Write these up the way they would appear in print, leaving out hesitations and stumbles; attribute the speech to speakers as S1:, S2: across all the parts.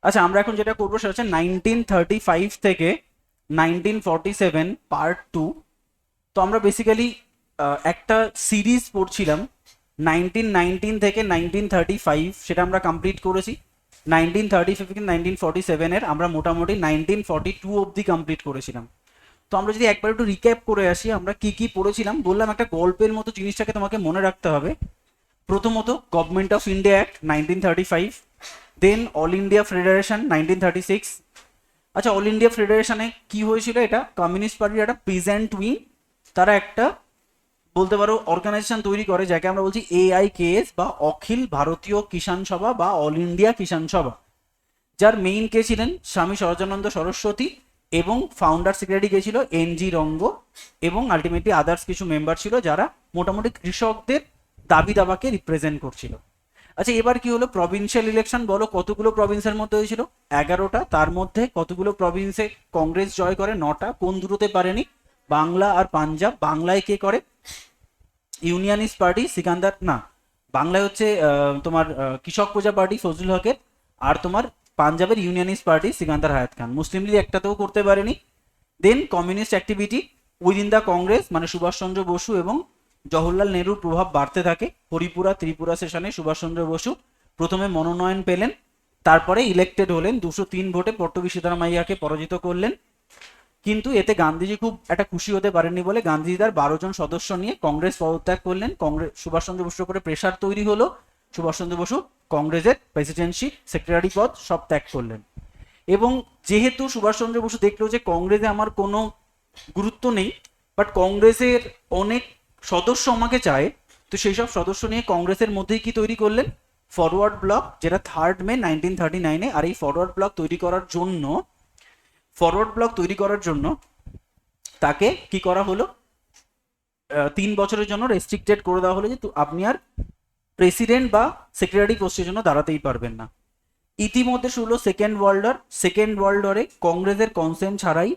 S1: আচ্ছা, আমরা এখন যেটা করবো সেটা হচ্ছে 1935 থেকে 1947 পার্ট 2। তো আমরা বেসিক্যালি একটা সিরিজ পড়ছিলাম 1919 থেকে 1935, সেটা আমরা কমপ্লিট করেছি। 1935 থেকে 1947-এর আমরা মোটামুটি 1942 অবধি কমপ্লিট করেছিলাম। তো আমরা যদি একবার একটু রিক্যাপ করে আসি, আমরা কি কি পড়েছিলাম। বললাম একটা গল্পের মতো জিনিসটাকে তোমাকে মনে রাখতে হবে। প্রথমত government of India act 1935, then all India federation 1936। আচ্ছা, অল ইন্ডিয়া ফেডারেশনে কি হয়েছিল, এটা কমিউনিস্ট পার্টির একটা প্রেজেন্ট উইং, তারা একটা বলতে পারো অর্গানাইজেশন তৈরি করে যাকে আমরা বলছি AIKS বা অখিল ভারতীয় কিষাণ সভা বা অল ইন্ডিয়া কিষাণ সভা, যার মেইন কে ছিলেন স্বামী সরজানন্দ সরস্বতী, এবং ফাউন্ডার সেক্রেটারি কে ছিল NG রঙ্গ, এবং আলটিমেটলি আদার্স কিছু মেম্বার ছিল যারা মোটামুটি কৃষকদের দাবি দাবাকে রিপ্রেজেন্ট করছিল। আচ্ছা, এবার কি হলো, প্রভিন্সিয়াল ইলেকশন বলো কতগুলো প্রভিন্সের মধ্যে হয়েছিল, 11টা। তার মধ্যে কতগুলো প্রভিন্সে কংগ্রেস জয় করে, 9টা। কোন দুটোতে পারেনি, বাংলা আর পাঞ্জাব। বাংলায় কে করে, ইউনিয়নিস্ট পার্টি সিকান্দার, না, বাংলায় হচ্ছে তোমার কৃষক প্রজা পার্টি ফজলুল হকের, আর তোমার পাঞ্জাবের ইউনিয়নিস্ট পার্টি সিকান্দার হায়াত খান। মুসলিম লীগ একটাতেও করতে পারেনি। Then communist activity within the Congress, মানে সুভাষচন্দ্র বসু এবং জওহরলাল নেহরুর প্রভাব বাড়তে থাকে। হরিপুরা ত্রিপুরা সেশনে সুভাষচন্দ্র বসু প্রথমে মনোনয়ন পেলেন, তারপরে ইলেক্টেড হলেন, 203 ভোটে পট্টবী সীতারামাইয়াকে পরাজিত করলেন। কিন্তু এতে গান্ধীজি খুব একটা খুশি হতে পারেননি বলে গান্ধীজি তার 12 জন সদস্য নিয়ে কংগ্রেস পদত্যাগ করলেন। কংগ্রেস সুভাষচন্দ্র বসুর উপরে প্রেশার তৈরি হলো, সুভাষচন্দ্র বসু কংগ্রেসের প্রেসিডেন্সি সেক্রেটারি পদ সব ত্যাগ করলেন। এবং যেহেতু সুভাষচন্দ্র বসু দেখলো যে কংগ্রেসে আমার কোনো গুরুত্ব নেই, বাট কংগ্রেসের অনেক সদস্য আমাকে চায়, তো সেই সব সদস্য নিয়ে কংগ্রেসের মধ্যেই কি তৈরি করলেন, ফরওয়ার্ড ব্লক, যেটা 3 মে 1939-এ। আর এই ফরওয়ার্ড ব্লক তৈরি করার জন্য তাকে কি করা হলো, 3 বছরের জন্য রেস্ট্রিক্টেড করে দেওয়া হলো যে আপনি আর প্রেসিডেন্ট বা সেক্রেটারি পোস্টের জন্য দাঁড়াতেই পারবেন না। ইতিমধ্যে শুরু সেকেন্ড ওয়ার্ল্ড ওয়ারে কংগ্রেসের কনসেন্ট ছাড়াই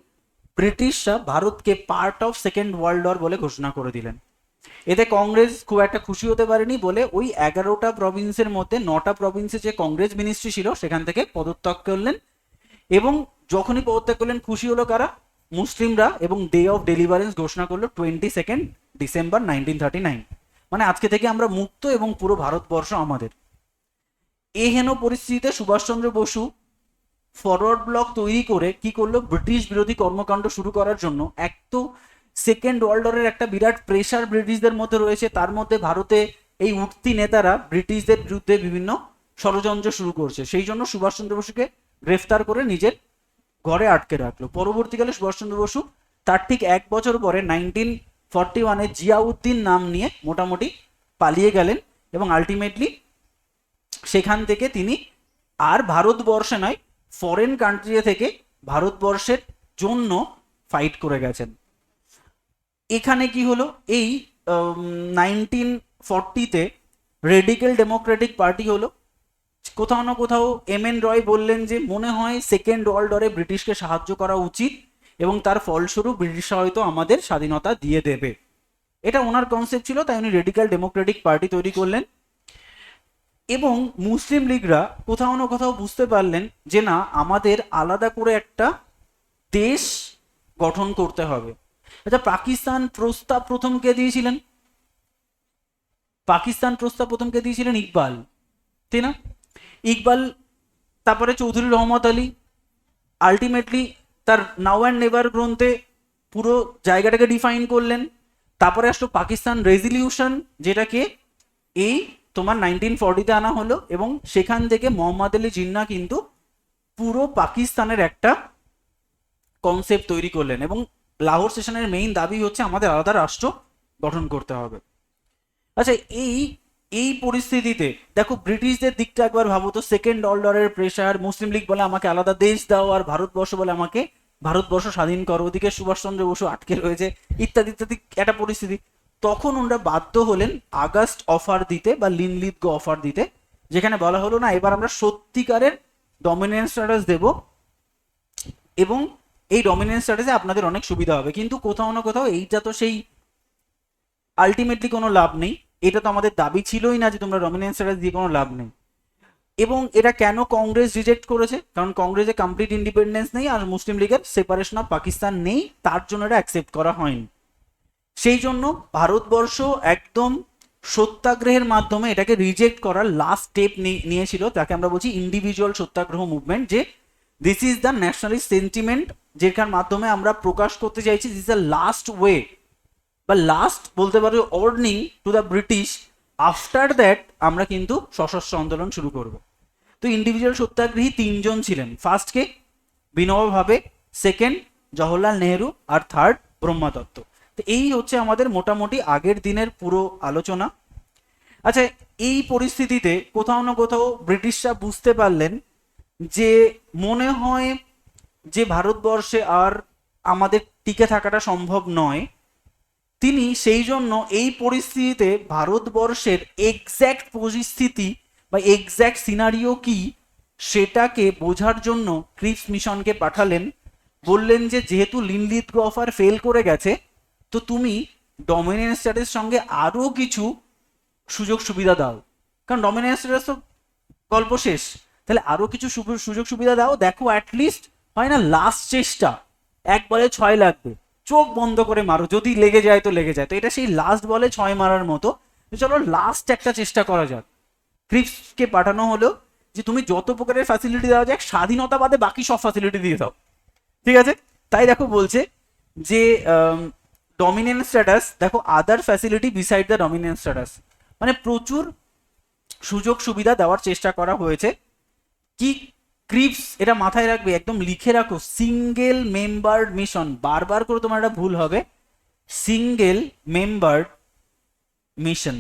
S1: ব্রিটিশরা ভারতকে part of second world war বলে ঘোষণা করে দিলেন। এতে কংগ্রেস খুব একটা খুশি হতে পারেনি বলে ওই 11টা প্রভিন্সের মধ্যে 9টা প্রভিন্সে যে কংগ্রেস মিনিস্ট্রি ছিল সেখান থেকে পদত্যাগ করলেন। এবং যখনই পদত্যাগ করলেন খুশি হলো কারা, মুসলিমরা, এবং ডে অফ ডেলিভারেন্স ঘোষণা করলো 22 ডিসেম্বর 1939। মানে আজকে থেকে আমরা মুক্ত এবং পুরো ভারতবর্ষ আমাদের। এই হেন পরিস্থিতিতে সুভাষচন্দ্র বসু ফরওয়ার্ড ব্লক তৈরি করে কি করলো, ব্রিটিশ বিরোধী কর্মকাণ্ড শুরু করার জন্য। এক তো সেকেন্ড ওয়ার্ল্ড ওয়ারের একটা বিরাট প্রেশার ব্রিটিশদের মধ্যে রয়েছে, তার মধ্যে ভারতে এই উঠতি নেতারা ব্রিটিশদের বিরুদ্ধে বিভিন্ন ষড়যন্ত্র শুরু করছে, সেই জন্য সুভাষচন্দ্র বসুকে গ্রেফতার করে নিজের ঘরে আটকে রাখলো। পরবর্তীকালে সুভাষচন্দ্র বসু তার ঠিক 1 বছর পরে 1941-এ জিয়াউদ্দিন নাম নিয়ে মোটামুটি পালিয়ে গেলেন, এবং আলটিমেটলি সেখান থেকে তিনি আর ভারতবর্ষে নয়, ফরেন কান্ট্রি থেকে ভারতবর্ষের জন্য ফাইট করে গেছেন। এখানে কি হলো, এই 1940-তে রেডিক্যাল ডেমোক্রেটিক পার্টি হলো। কোথাও না কোথাও MN রয় বললেন যে মনে হয় সেকেন্ড ওয়ার্ল্ড ওয়ারে ব্রিটিশকে সাহায্য করা উচিত, এবং তার ফলস্বরূপ ব্রিটিশরা হয়তো আমাদের স্বাধীনতা দিয়ে দেবে, এটা ওনার কনসেপ্ট ছিল। তাই উনি রেডিক্যাল ডেমোক্রেটিক পার্টি তৈরি করলেন। এবং মুসলিম লীগরা কোথাও না কোথাও বুঝতে পারলেন যে না, আমাদের আলাদা করে একটা দেশ গঠন করতে হবে। আচ্ছা, পাকিস্তান প্রস্তাব প্রথম কে দিয়েছিলেন, ইকবাল, তাই না? ইকবাল, তারপরে চৌধুরী রহমত আলী আলটিমেটলি তার নাও অ্যান্ড নেভার গ্রন্থে পুরো জায়গাটাকে ডিফাইন করলেন। তারপরে আসলো পাকিস্তান রেজলিউশন, যেটাকে এই তোমার 1940-তে আনা হলো, এবং সেখান থেকে মোহাম্মদ আলী জিন্নাহ কিন্তু পুরো পাকিস্তানের একটা কনসেপ্ট তৈরি করলেন। এবং লাহোর সেশনের মেইন দাবি হচ্ছে আমাদের আলাদা রাষ্ট্র গঠন করতে হবে। আচ্ছা, এই এই পরিস্থিতিতে দেখো ব্রিটিশদের দিকটা একবার ভাবো তো, সেকেন্ড ওয়ার্ল্ড প্রেশার, মুসলিম লীগ বলে আমাকে আলাদা দেশ দাও, আর ভারতবর্ষ বলে আমাকে ভারতবর্ষ স্বাধীন করো, ওদিকে সুভাষচন্দ্র বসু আটকে রয়েছে, ইত্যাদি ইত্যাদি একটা পরিস্থিতি। তখন ওনারা বাধ্য হলেন আগস্ট অফার দিতে বা লিনলিথ গো অফার দিতে, যেখানে বলা হলো না এবার আমরা সত্যিকারের ডমিনেন্স স্ট্যাটাস দেব, এবং এই ডমিনেন্স স্ট্যাটাসে আপনাদের অনেক সুবিধা হবে। কিন্তু কোথাও না কোথাও এইটা তো সেই আলটিমেটলি কোনো লাভ নেই, এটা তো আমাদের দাবি ছিলই না যে তোমরা ডমিনেন্স স্ট্যাটাস দিয়ে কোনো লাভ নেই। এবং এটা কেন কংগ্রেস রিজেক্ট করেছে? কারণ কংগ্রেসে কমপ্লিট ইন্ডিপেন্ডেন্স নেই আর মুসলিম লীগের সেপারেশন অফ পাকিস্তান নেই, তার জন্য এটা অ্যাকসেপ্ট করা হয়নি। সেই জন্য ভারতবর্ষ একদম সত্যাগ্রহের মাধ্যমে এটাকে রিজেক্ট করার লাস্ট স্টেপ নিয়েছিল, তাকে আমরা বলছি ইন্ডিভিজুয়াল সত্যাগ্রহ মুভমেন্ট, যে this is the nationalist sentiment, যেটার মাধ্যমে আমরা প্রকাশ করতে চাইছি this is the last way বা লাস্ট বলতে পারো warning to the British. After that আমরা কিন্তু সশস্ত্র আন্দোলন শুরু করব। তো ইন্ডিভিজুয়াল সত্যাগ্রহী তিনজন ছিলেন, ফার্স্ট কে বিনোবা ভাবে, সেকেন্ড জওহরলাল নেহেরু, আর থার্ড ব্রহ্মা দত্ত। তো এই হচ্ছে আমাদের মোটামুটি আগের দিনের পুরো আলোচনা। আচ্ছা, এই পরিস্থিতিতে কোথাও না কোথাও ব্রিটিশরা বুঝতে পারলেন যে মনে হয় যে ভারতবর্ষে আর আমাদের টিকে থাকাটা সম্ভব নয়। তিনি সেই জন্য এই পরিস্থিতিতে ভারতবর্ষের এক্স্যাক্ট পরিস্থিতি বা এক্স্যাক্ট সিনারিও কি সেটাকে বোঝার জন্য ক্রিপস মিশনকে পাঠালেন। বললেন যে যেহেতু লিনলিথগোফার ফেল করে গেছে, তো তুমি ডমিনেন্স স্ট্যাটাসের সঙ্গে আরও কিছু সুযোগ সুবিধা দাও, কারণ ডমিনেন্স স্ট্যাটাস তো গল্প শেষ, তাহলে আরও কিছু সুযোগ সুবিধা দাও, দেখো অ্যাটলিস্ট হয় না লাস্ট চেষ্টা, একবারে 6 লাগবে, চোখ বন্ধ করে মারো, যদি লেগে যায় তো লেগে যায়। তো এটা সেই লাস্ট বলে 6 মারার মতো, চলো লাস্ট একটা চেষ্টা করা যাক। ক্রিপসকে পাঠানো হলো যে তুমি যত প্রকারের ফ্যাসিলিটি দেওয়া যায় স্বাধীনতা বাদে বাকি সব ফ্যাসিলিটি দিয়ে দাও, ঠিক আছে? তাই দেখো বলছে যে ডমিনেন্স স্ট্যাটাস, দেখো other facility beside the dominance status, মানে প্রচুর সুযোগ সুবিধা দেওয়ার চেষ্টা করা হয়েছে। কি ক্রিপস, এটা মাথায় রাখবে, একদম লিখে রাখো, সিঙ্গেল মেম্বার্ড মিশন, বারবার করে তোমার এটা ভুল হবে, সিঙ্গেল মেম্বার্ড মিশন।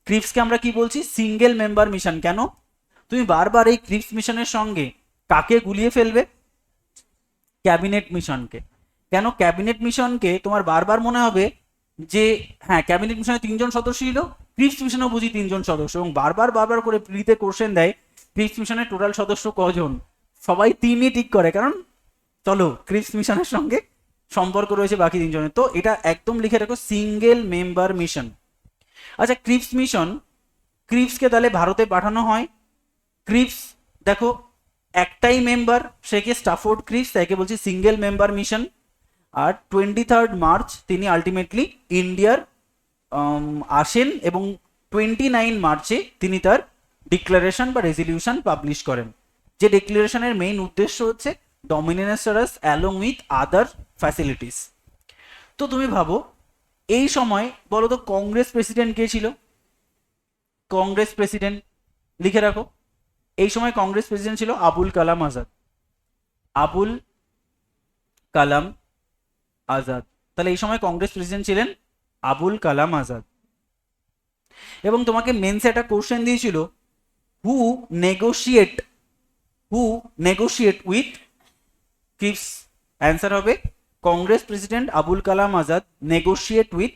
S1: ক্রিপসকে আমরা কি বলছি? Single member mission. কেন? তুমি বারবার এই ক্রিপস মিশনের সঙ্গে কাকে গুলিয়ে ফেলবে? ক্যাবিনেট মিশনকে। কেন ক্যাবিনেট মিশনকে তোমার বারবার মনে হবে যে হ্যাঁ ক্যাবিনেট মিশনে 3জন সদস্য ছিল, ক্রিপস মিশনেও বুঝি 3জন সদস্য, এবং বারবার বারবার করে প্রিতে কোশ্চেন দেয় ক্রিপস মিশনের টোটাল সদস্য কজন, সবাই 3ই ঠিক করে, কারণ চলো ক্রিপস মিশনের সঙ্গে সম্পর্ক রয়েছে বাকি 3জনের। তো এটা একদম লিখে রাখো, সিঙ্গেল মেম্বার মিশন। আচ্ছা, ক্রিপস মিশন, ক্রিপসকে তাহলে ভারতে পাঠানো হয়। ক্রিপস দেখো একটাই মেম্বার, সে কি স্টাফোর্ড ক্রিপস, তাকে বলছি সিঙ্গেল মেম্বার মিশন। আর 23 মার্চ তিনি আলটিমেটলি ইন্ডিয়ার আসেন এবং 29 মার্চে তিনি তার ডিক্লারেশন বা রেজলিউশন পাবলিশ করেন, যে ডিক্লারেশনের মেইন উদ্দেশ্য হচ্ছে dominance status along with other facilities. তো তুমি ভাবো এই সময় বলো তো কংগ্রেস প্রেসিডেন্ট কে ছিল? কংগ্রেস প্রেসিডেন্ট লিখে রাখো, এই সময় কংগ্রেস প্রেসিডেন্ট ছিল আবুল কালাম আজাদ। আবুল কালাম আজাদ, তাহলে এই সময় কংগ্রেস প্রেসিডেন্ট ছিলেন আবুল কালাম আজাদ। এবং তোমাকে মেন্সে একটা কোশ্চেন দিয়েছিল, who negotiate with Cripps? Answer হবে Congress president Abul Kalam Azad negotiate with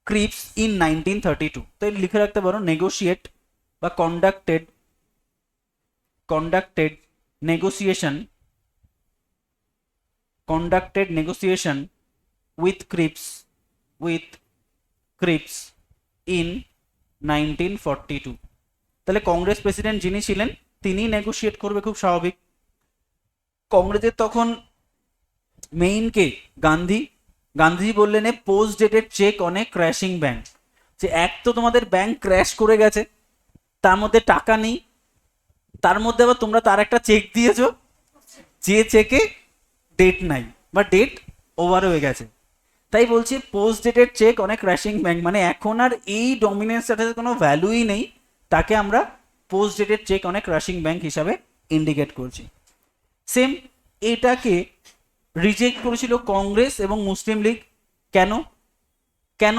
S1: Cripps in 1932। তাই লিখে রাখতে পারো নেগোশিয়েট বা conducted negotiation with Cripps in 1942। তাহলে কংগ্রেস প্রেসিডেন্ট যিনি ছিলেন তিনি নেগোশিয়েট করবে, খুব স্বাভাবিক। কংগ্রেসের তখন মেইন কে? গান্ধীজি বললেন a post dated cheque on a crashing bank, যে এক তো তোমাদের ব্যাংক ক্র্যাশ করে গেছে, তার মধ্যে টাকা নেই, তার মধ্যে আবার তোমরা তার একটা চেক দিয়েছো যে চেকে ডেট নাই বা ডেট ওভার হয়ে গেছে। তাই বলছি পোস্ট ডেটেড চেক অনেক ক্র্যাশিং ব্যাংক, মানে এখন আর এই ডমিনেন্স স্ট্যাটাসের কোনো ভ্যালুই নেই, তাকে আমরা পোস্ট ডেটেড চেক অনেক ক্র্যাশিং ব্যাংক হিসাবে ইন্ডিকেট করছি। সেম এটাকে রিজেক্ট করেছিল কংগ্রেস এবং মুসলিম লীগ। কেন কেন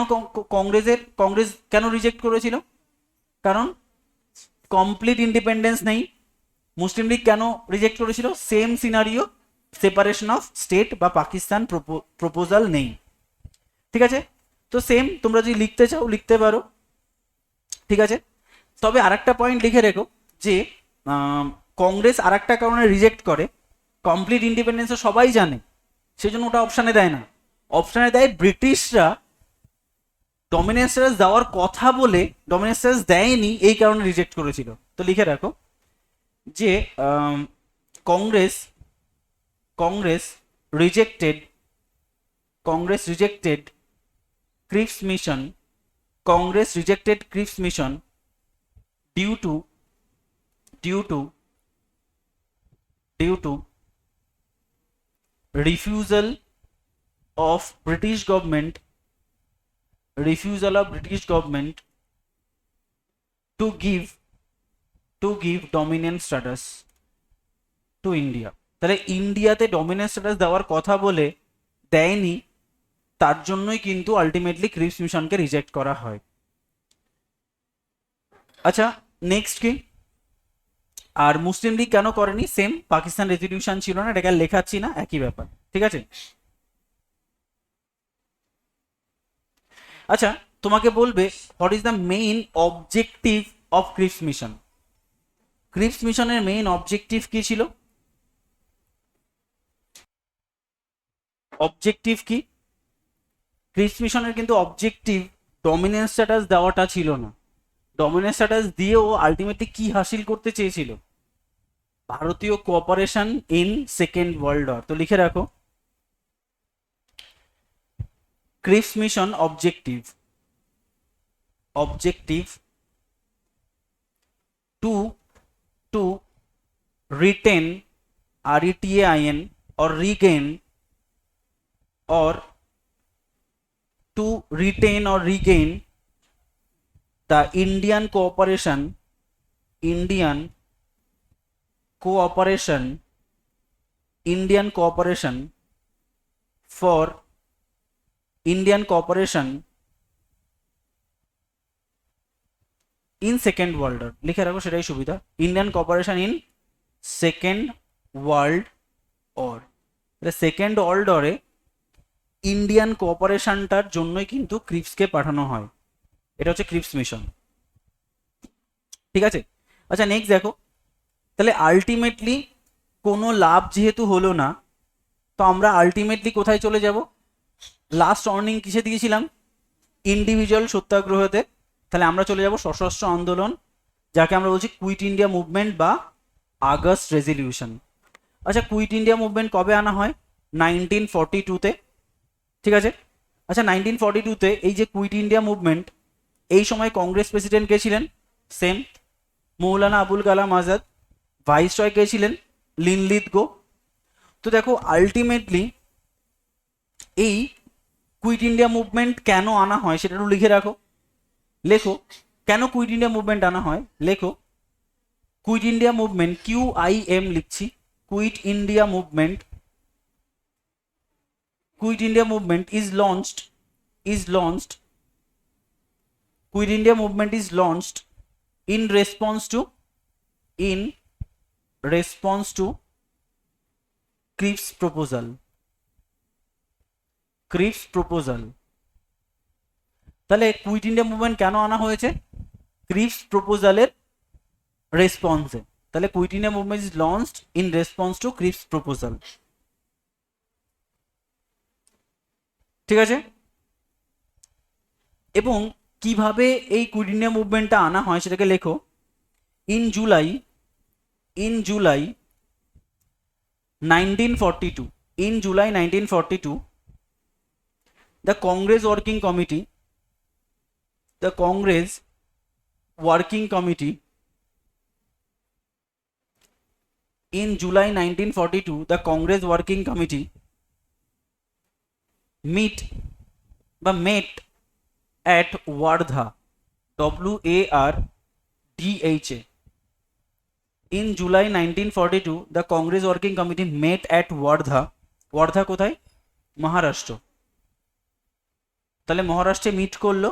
S1: কংগ্রেস কেন রিজেক্ট করেছিল? কারণ কমপ্লিট ইন্ডিপেন্ডেন্স নেই। মুসলিম লীগ কেন রিজেক্ট করেছিল? Same scenario, separation of state বা পাকিস্তান প্রপোজাল নেই, ঠিক আছে? তো সেম তোমরা যদি লিখতে চাও লিখতে পারো, ঠিক আছে? তবে আরেকটা পয়েন্ট লিখে রেখো যে কংগ্রেস আরেকটা কারণে রিজেক্ট করে, কমপ্লিট ইন্ডিপেন্ডেন্স সবাই জানে, সেজন্য ওটা অপশানে দেয় না, অপশানে দেয় ব্রিটিশরা ডমিনেন্স স্ট্যাটাস দেওয়ার কথা বলে ডমিনেন্স স্ট্যাটাস দেয়নি, এই কারণে রিজেক্ট করেছিল। তো লিখে রাখো যে Congress Congress rejected Cripps mission Congress rejected Cripps mission due to due to due to refusal of British government to give dominant status to India। তাহলে ইন্ডিয়াতে ডমিনেন্স স্ট্যাটাস দেওয়ার কথা বলে দেয়নি, তার জন্যই কিন্তু আলটিমেটলি ক্রিপস মিশনকে রিজেক্ট করা হয়। আচ্ছা নেক্সট কি, আর মুসলিম লীগ কেন করেনি? সেম, পাকিস্তান রেজলিউশন ছিল না, এটাকে লেখাচ্ছি না, একই ব্যাপার, ঠিক আছে। আচ্ছা তোমাকে বলবে what is the main objective of Cripps mission. Cripps মিশনের মেইন অবজেক্টিভ কি ছিল? অবজেক্টিভ কি? ক্রিপস মিশনের কিন্তু অবজেক্টিভ ডমিনেন্স স্ট্যাটাস দেওয়াটা ছিল না। ডমিনেন্স স্ট্যাটাস দিয়েও আলটিমেটলি কি হাসিল করতে চেয়েছিল? ভারতীয় cooperation in second world war. তো লিখে রাখো Cripps mission objective to retain RETAIN or regain or to retain or regain the Indian cooperation for Indian cooperation in second world war। লিখে রাখো, সেটাই সুবিধা, Indian cooperation in second world war. Second world ওয়ারে Indian কোঅপারেশনটার জন্যই কিন্তু ক্রিপসকে পাঠানো হয়। এটা হচ্ছে ক্রিপস মিশন, ঠিক আছে। আচ্ছা নেক্সট দেখো, তাহলে আলটিমেটলি কোনো লাভ যেহেতু হলো না, তো আমরা আলটিমেটলি কোথায় চলে যাব? লাস্ট ওয়ার্নিং কিসে দিয়েছিলাম? ইন্ডিভিজুয়াল সত্যাগ্রহতে। তাহলে আমরা চলে যাব সশস্ত্র আন্দোলন, যাকে আমরা বলছি কুইট ইন্ডিয়া মুভমেন্ট বা আগস্ট রেজলিউশন। আচ্ছা কুইট ইন্ডিয়া মুভমেন্ট কবে আনা হয়? 1942-তে, ঠিক আছে। আচ্ছা 1942-তে এই যে কুইট ইন্ডিয়া মুভমেন্ট, এই সময় কংগ্রেস প্রেসিডেন্ট কে ছিলেন? সেম, মৌলানা আবুল কালাম আজাদ। ভাইসরয় কে ছিলেন? লিনলিথ গো। তো দেখো আলটিমেটলি এই কুইট ইন্ডিয়া মুভমেন্ট কেন আনা হয় সেটা একটু লিখে রাখো। লেখো কেন কুইট ইন্ডিয়া মুভমেন্ট আনা হয়, লেখো কুইট ইন্ডিয়া মুভমেন্ট, QIM লিখছি, quit India movement is launched in response to Cripps proposal। তাহলে কুইট ইন্ডিয়া মুভমেন্ট কেন আনা হয়েছে? ক্রিপস প্রপোজালের রেসপন্সে। তাহলে quit India movement is launched in response to Cripps proposal, ঠিক আছে। এবং কিভাবে এই কুইট ইন্ডিয়া মুভমেন্টটা আনা হয় সেটাকে লেখো। In July 1942 the Congress Working Committee in July 1942 the Congress Working Committee met at Wardha, WARDHA। In July 1942 the Congress Working Committee met at Wardha। Wardha কোথায়? মহারাষ্ট্র। তাহলে মহারাষ্ট্রে মিট করলো,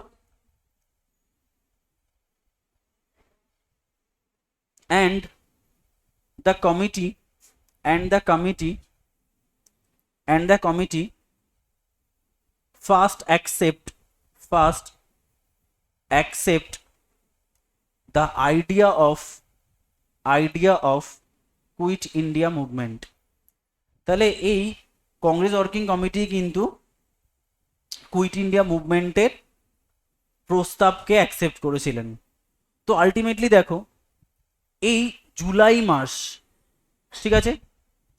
S1: and the committee first accept the idea of quit India movement. তাহলে এই Congress working committee কিন্তু quit India মুভমেন্টের প্রস্তাবকে accept করেছিলেন। তো আলটিমেটলি দেখো এই জুলাই মাস, ঠিক আছে,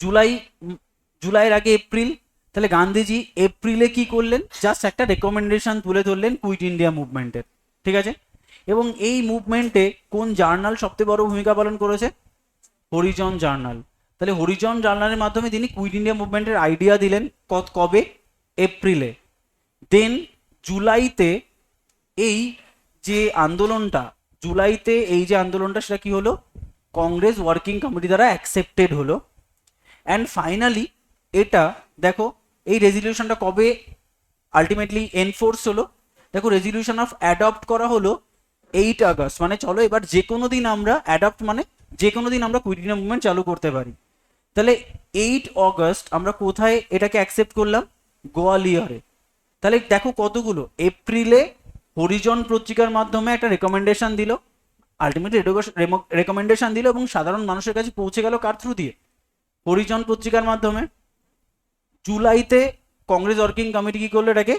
S1: জুলাই জুলাইয়ের আগে এপ্রিল, তাহলে গান্ধীজি এপ্রিলে কি করলেন, জাস্ট একটা রেকমেন্ডেশন তুলে ধরলেন কুইট ইন্ডিয়া মুভমেন্টের, ঠিক আছে। এবং এই মুভমেন্টে কোন জার্নাল সবচেয়ে বড় ভূমিকা পালন করেছে? হরিজন জার্নাল। তাহলে হরিজন জার্নালের মাধ্যমে তিনি কুইট ইন্ডিয়া মুভমেন্টের আইডিয়া দিলেন। কবে? এপ্রিলে। দেন জুলাইতে এই যে আন্দোলনটা, সেটা কি হলো? কংগ্রেস ওয়ার্কিং কমিটি দ্বারা অ্যাকসেপ্টেড হলো। অ্যান্ড ফাইনালি এটা দেখো, এই রেজলিউশনটা কবে আলটিমেটলি এনফোর্স হলো? দেখো রেজলিউশন অফ অ্যাডপ্ট করা হলো 8 আগস্ট। মানে চলো এবার যে কোনো দিন আমরা অ্যাডপ্ট, মানে যে কোনো দিন আমরা কুইট ইন্ডিয়া মুভমেন্ট চালু করতে পারি। তাহলে 8 অগস্ট আমরা কোথায় এটাকে অ্যাকসেপ্ট করলাম? গোয়ালিয়রে। তাহলে দেখো কতগুলো, এপ্রিলে হরিজন পত্রিকার মাধ্যমে একটা রেকমেন্ডেশন দিল, আলটিমেটলি রেকমেন্ডেশন দিল এবং সাধারণ মানুষের কাছে পৌঁছে গেল কার থ্রু দিয়ে? হরিজন পত্রিকার মাধ্যমে। জুলাইতে কংগ্রেস ওয়ার্কিং কমিটি কি করলো? এটাকে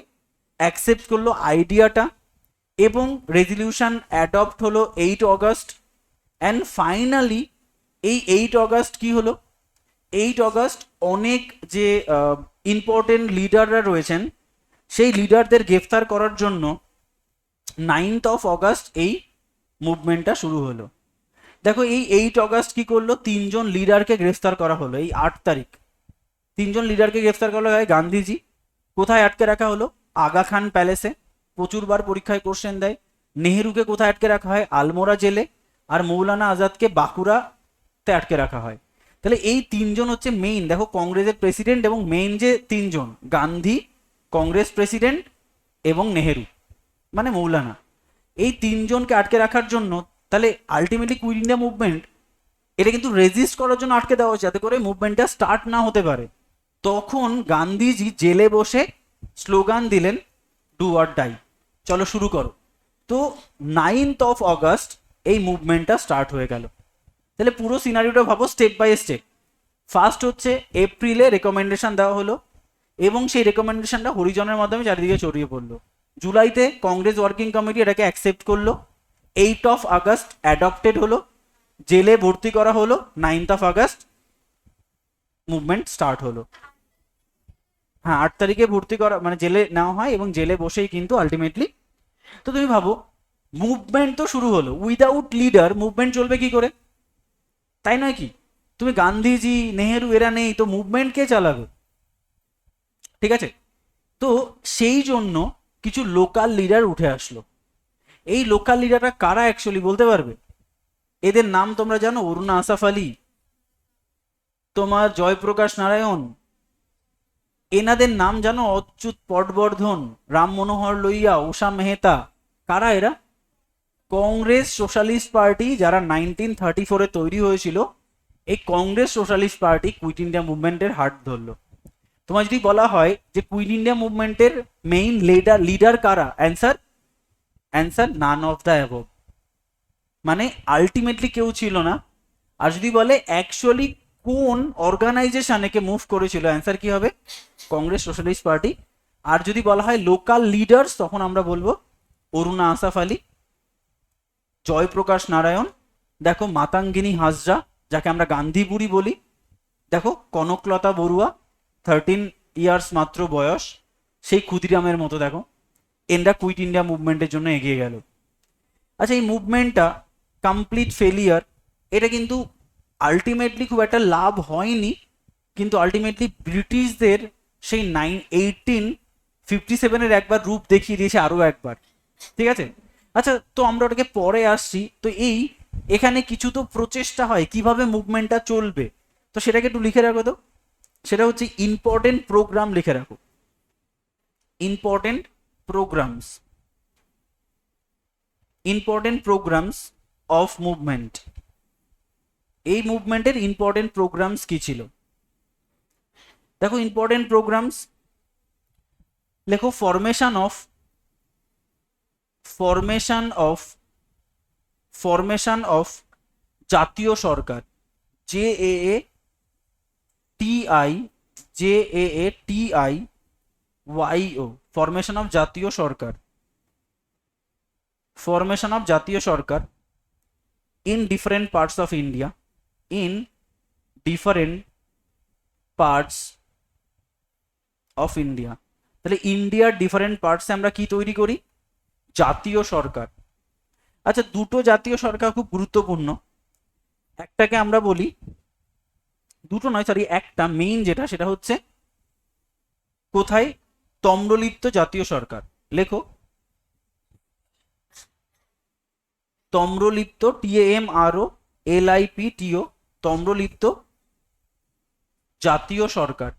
S1: অ্যাকসেপ্ট করলো আইডিয়াটা, এবং রেজলিউশন অ্যাডপ্ট হলো 8 অগস্ট। অ্যান্ড ফাইনালি এই 8 অগস্ট কি হলো? 8 অগস্ট অনেক যে ইম্পর্টেন্ট লিডাররা রয়েছেন সেই লিডারদের গ্রেফতার করার জন্য 9th অফ অগস্ট এই মুভমেন্টটা শুরু হলো। দেখো এই 8 অগস্ট কি করলো? 3জন লিডারকে গ্রেফতার করা হলো। এই 8 তারিখ 3জন লিডারকে গ্রেফতার করা হয়। গান্ধীজি কোথায় আটকে রাখা হলো? আগা খান প্যালেসে, প্রচুরবার পরীক্ষায় কোশ্চেন দেয়। নেহেরুকে কোথায় আটকে রাখা হয়? আলমোড়া জেলে। আর মৌলানা আজাদকে বাঁকুড়াতে আটকে রাখা হয়। তাহলে এই 3জন হচ্ছে মেইন, দেখো কংগ্রেসের প্রেসিডেন্ট এবং মেইন যে 3জন, গান্ধী, কংগ্রেস প্রেসিডেন্ট এবং নেহেরু মানে মৌলানা, এই 3জনকে আটকে রাখার জন্য, তাহলে আলটিমেটলি কুইট ইন্ডিয়া মুভমেন্ট এটা কিন্তু রেজিস্ট করার জন্য আটকে দেওয়া হয়েছে, যাতে করে মুভমেন্টটা স্টার্ট না হতে পারে। তখন গান্ধীজি জেলে বসে স্লোগান দিলেন, ডু অর ডাই, চলো শুরু করো। তো 9th অফ অগস্ট এই মুভমেন্টটা স্টার্ট হয়ে গেল। তাহলে পুরো সিনারিওটা ভাবো স্টেপ বাই স্টেপ। ফার্স্ট হচ্ছে এপ্রিলে রেকমেন্ডেশন দেওয়া হলো এবং সেই রেকমেন্ডেশনটা হরিজনের মাধ্যমে চারিদিকে ছড়িয়ে পড়লো। জুলাইতে কংগ্রেস ওয়ার্কিং কমিটি এটাকে অ্যাকসেপ্ট করলো। 8 অফ আগস্ট অ্যাডপ্টেড হলো, জেলে ভর্তি করা হলো। 9th of August movement start হলো। হ্যাঁ, 8 তারিখে ভর্তি করা মানে জেলে নেওয়া হয় এবং জেলে বসেই কিন্তু আলটিমেটলি। তো তুমি ভাবো মুভমেন্ট তো শুরু হলো, উইদাউট লিডার মুভমেন্ট চলবে কি করে? তাই নয় কি? তুমি গান্ধীজি, নেহেরু এরা নেই, তো মুভমেন্ট কে চালাবে? ঠিক আছে, তো সেই জন্য কিছু লোকাল লিডার উঠে আসলো। এই লোকাল লিডাররা কারা অ্যাকচুয়ালি বলতে পারবে? এদের নাম তোমরা জানো? অরুণা আসাফ আলী, তোমার জয়প্রকাশ নারায়ণ, এনাদের নাম জানো? অচ্যুত পটবর্ধন, রাম মনোহর লোহিয়া, উষা মেহতা। কারা এরা? কংগ্রেস সোশ্যালিস্ট পার্টি, যারা 1934-এ তৈরি হয়েছিল, এই Congress socialist party quit India মুভমেন্টের হাত ধরলো। তোমার যদি বলা হয় যে কুইট ইন্ডিয়া মুভমেন্টের মেইন লিডার কারা, answer none of the above. মানে আলটিমেটলি কেউ ছিল না। আর যদি বলে অ্যাকচুয়ালি কোন অর্গানাইজেশন একে মুভ করেছিল, অ্যান্সার কি হবে? Congress socialist party. আর যদি বলা হয় লোকাল লিডার্স, তখন আমরা বলবো অরুণা আসাফ আলী, জয়প্রকাশ নারায়ণ, দেখো মাতাঙ্গিনী হাজরা যাকে আমরা গান্ধী বুড়ি বলি, দেখো কনকলতা বড়ুয়া, 13 ইয়ার্স মাত্র বয়স, সেই ক্ষুদিরামের মতো। দেখো এনরা কুইট ইন্ডিয়া মুভমেন্টের জন্য এগিয়ে গেল। আচ্ছা, এই মুভমেন্টটা কমপ্লিট ফেলিয়ার, এটা কিন্তু আলটিমেটলি খুব একটা লাভ হয়নি, কিন্তু আলটিমেটলি ব্রিটিশদের সেই 1857-এর একবার রূপ দেখিয়ে দিয়েছে আরও একবার। ঠিক আছে, আচ্ছা তো আমরা ওটাকে পরে আসছি। তো এখানে কিছু তো প্রচেষ্টা হয় কিভাবে মুভমেন্টটা চলবে, তো সেটাকে একটু লিখে রাখো। তো সেটা হচ্ছে ইম্পর্টেন্ট প্রোগ্রাম লিখে রাখো, important programs, important programs of movement. এই মুভমেন্টের ইম্পর্টেন্ট প্রোগ্রামস কি ছিল? দেখো ইম্পর্টেন্ট প্রোগ্রামস লেখো, formation of Jatiya Sarkar, JAATI YO, formation of Jatiya Sarkar. Formation of Jatiya Sarkar in different parts of India, in different parts of India. তাহলে ইন্ডিয়ার ডিফারেন্ট পার্টসে আমরা কি তৈরি করি? জাতীয় সরকার। আচ্ছা, দুটো জাতীয় সরকার খুব গুরুত্বপূর্ণ। একটাকে আমরা বলি, দুটো নয় সরি, একটা মেইন যেটা, সেটা হচ্ছে কোথায়? তম্রলিপ্ত জাতীয় সরকার। লেখো তম্রলিপ্ত, TAMROLIPTO, তম্রলিপ্ত জাতীয় সরকার।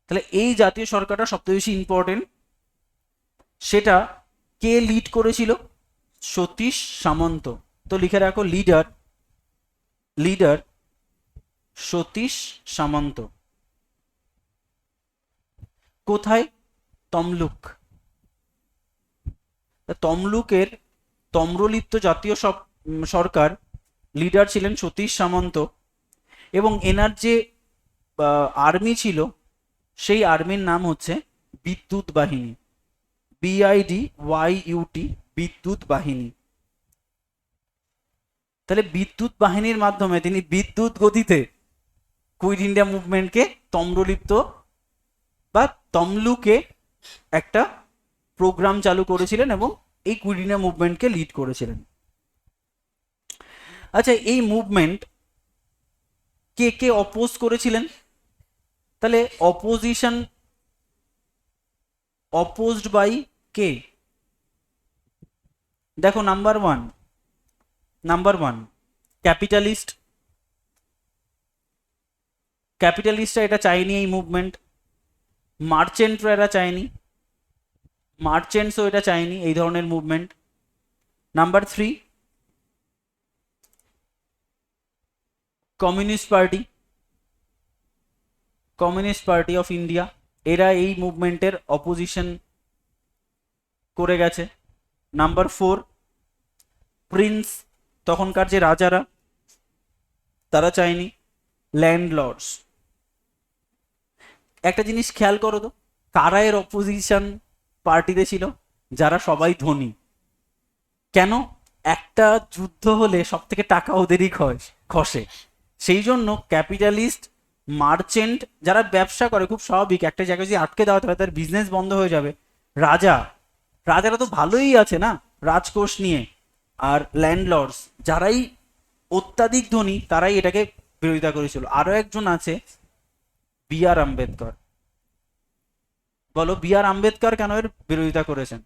S1: তাহলে এই জাতীয় সরকারটা সবচেয়ে বেশি ইম্পর্টেন্ট। সেটা কে লিড করেছিল? সতীশ সামন্ত। তো লিখে রাখো, লিডার লিডার সতীশ সামন্ত। কোথায়? তমলুক। তমলুকের তম্রলিপ্ত জাতীয় সরকার লিডার ছিলেন সতীশ সামন্ত, এবং এনার যে আর্মি ছিল সেই আর্মির নাম হচ্ছে বিদ্যুৎ বাহিনী, BIDYUT, বিদ্যুৎ বাহিনী। তাহলে বিদ্যুৎ বাহিনীর মাধ্যমে তিনি বিদ্যুৎ গতিতে কুইট ইন্ডিয়া মুভমেন্টকে তম্রলিপ্ত বা তমলুকে একটা প্রোগ্রাম চালু করেছিলেন এবং এই কুইট ইন্ডিয়া মুভমেন্টকে লিড করেছিলেন। আচ্ছা, এই মুভমেন্ট কে কে অপোজ করেছিলেন? তাহলে অপোজিশন অপোজড বাই কে? দেখো, নাম্বার ওয়ান ক্যাপিটালিস্ট। ক্যাপিটালিস্টরা এটা চায়নি এই মুভমেন্ট। মার্চেন্টরা এটা চায়নি, মার্চেন্টসও এটা চায়নি এই ধরনের movement. Number 3 communist party, communist party of India, এরা এই মুভমেন্টের অপোজিশন করে গেছে। নাম্বার 4 প্রিন্স, তখনকার যে রাজারা, তারা চায়নি। ল্যান্ডলর্ডস। একটা জিনিস খেয়াল করো তো, কারা এর অপোজিশন পার্টিতে ছিল? যারা সবাই ধনী। কেন? একটা যুদ্ধ হলে সব থেকে টাকা ওদেরই খসে। সেই জন্য ক্যাপিটালিস্ট, মার্চেন্ট, যারা ব্যবসা করে, খুব স্বাভাবিক, একটা জায়গায় যদি আটকে দেওয়া তাহলে তার বিজনেস বন্ধ হয়ে যাবে। রাজারা তো ভালোই আছে না রাজকোষ নিয়ে। আর ল্যান্ডলর্ডস, যারাই অত্যাধিক ধনী, তারাই এটাকে বিরোধিতা করেছিল। আরো একজন আছে, BR আম্বেদকর। বলো, BR আম্বেদকর কেন এর বিরোধিতা করেছেন?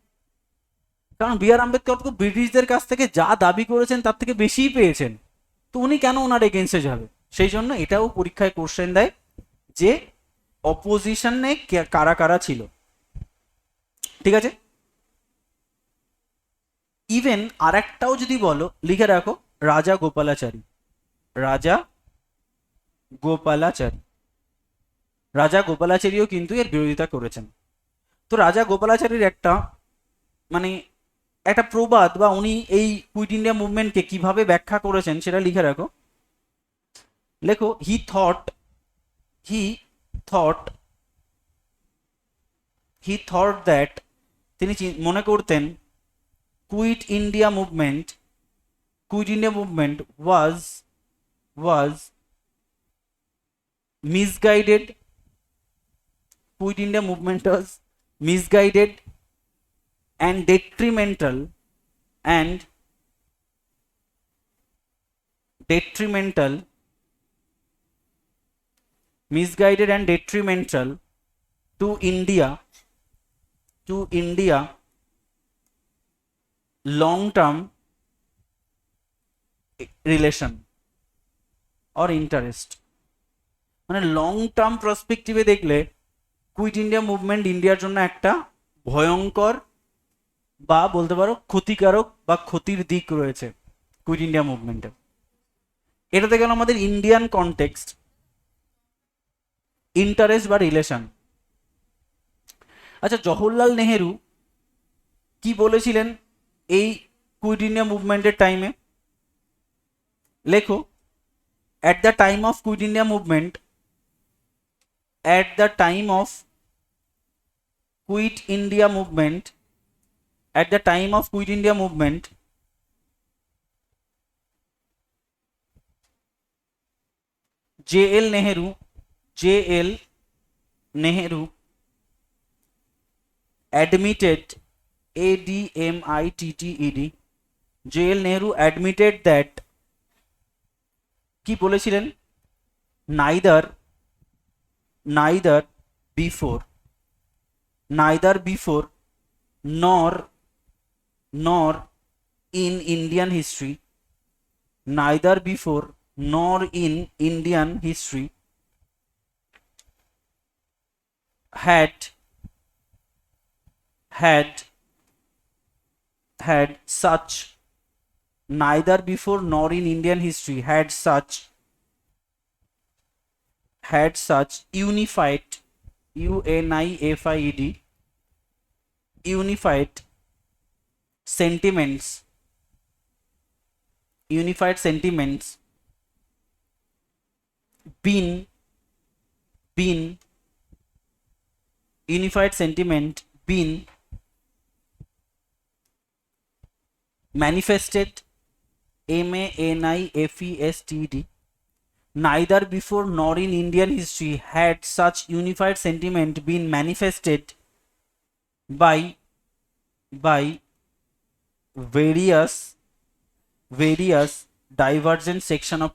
S1: কারণ BR আম্বেদকর তো ব্রিটিশদের কাছ থেকে যা দাবি করেছেন তার থেকে বেশিই পেয়েছেন, তো উনি কেন ওনার এগেনস্টে যাবে? সেই জন্য এটাও পরীক্ষায় কোশ্চেন দেয় যে অপোজিশনে কারা কারা ছিল। ঠিক আছে? ইভেন আর একটাও যদি বলো, লিখে রাখো, রাজা গোপালাচারী। রাজা গোপালাচারী, রাজা গোপালাচারীও কিন্তু এর বিরোধিতা করেছেন। তো রাজা গোপালাচারীর মানে একটা প্রবাদ, বা উনি এই কুইট ইন্ডিয়া মুভমেন্টকে কিভাবে ব্যাখ্যা করেছেন সেটা লিখে রাখো। লেখো, হি থট দ্যাট, তিনি মনে করতেন, quit India movement was misguided. Quit India movement was misguided and detrimental misguided and detrimental to India long term relation or interest। মানে লং টার্ম পার্সপেক্টিভে দেখলে কুইট ইন্ডিয়া মুভমেন্ট ইন্ডিয়ার জন্য একটা ভয়ঙ্কর বা বলতে পারো ক্ষতিকারক বা ক্ষতির দিক রয়েছে কুইট ইন্ডিয়া মুভমেন্টে। এটাতে গেল আমাদের ইন্ডিয়ান কনটেক্সট, ইন্টারেস্ট বা রিলেশন। আচ্ছা, জওহরলাল নেহেরু কি বলেছিলেন এই কুইট ইন্ডিয়া মুভমেন্টের টাইমে? লেখো, at the time of Quit India movement, at the time of Quit India movement, J.L. Nehru admitted, ADMITTED, J.L. Nehru admitted that কি বলেছিলেন, neither before nor in Indian history, neither before nor in Indian history had such, neither before nor in Indian history had such unified, UNIFIED, unified sentiments been manifested, MANIFESTED, neither before nor in Indian history had such unified sentiment been manifested by various divergent section of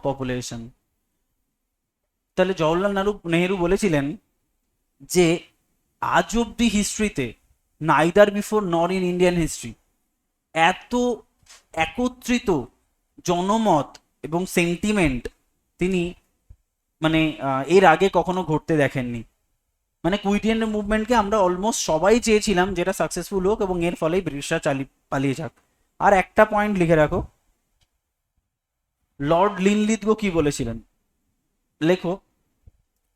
S1: population, তাহলে জওহরলাল নেহেরু বলেছিলেন যে আজ অব্দি হিস্ট্রিতে neither before নর in Indian history এত একত্রিত জনমত এবং সেন্টিমেন্ট তিনি মানে এর আগে কখনো ঘটতে দেখেননি। মানে কুইট ইন্ডিয়া মুভমেন্টকে আমরা অলমোস্ট সবাই চেয়েছিলাম যেটা সাকসেসফুল হোক এবং এর ফলেই ব্রিটিশরা পালিয়ে যাক। আর একটা পয়েন্ট লিখে রাখো, লর্ড লিনলিথগো কি বলেছিলেন, লেখো,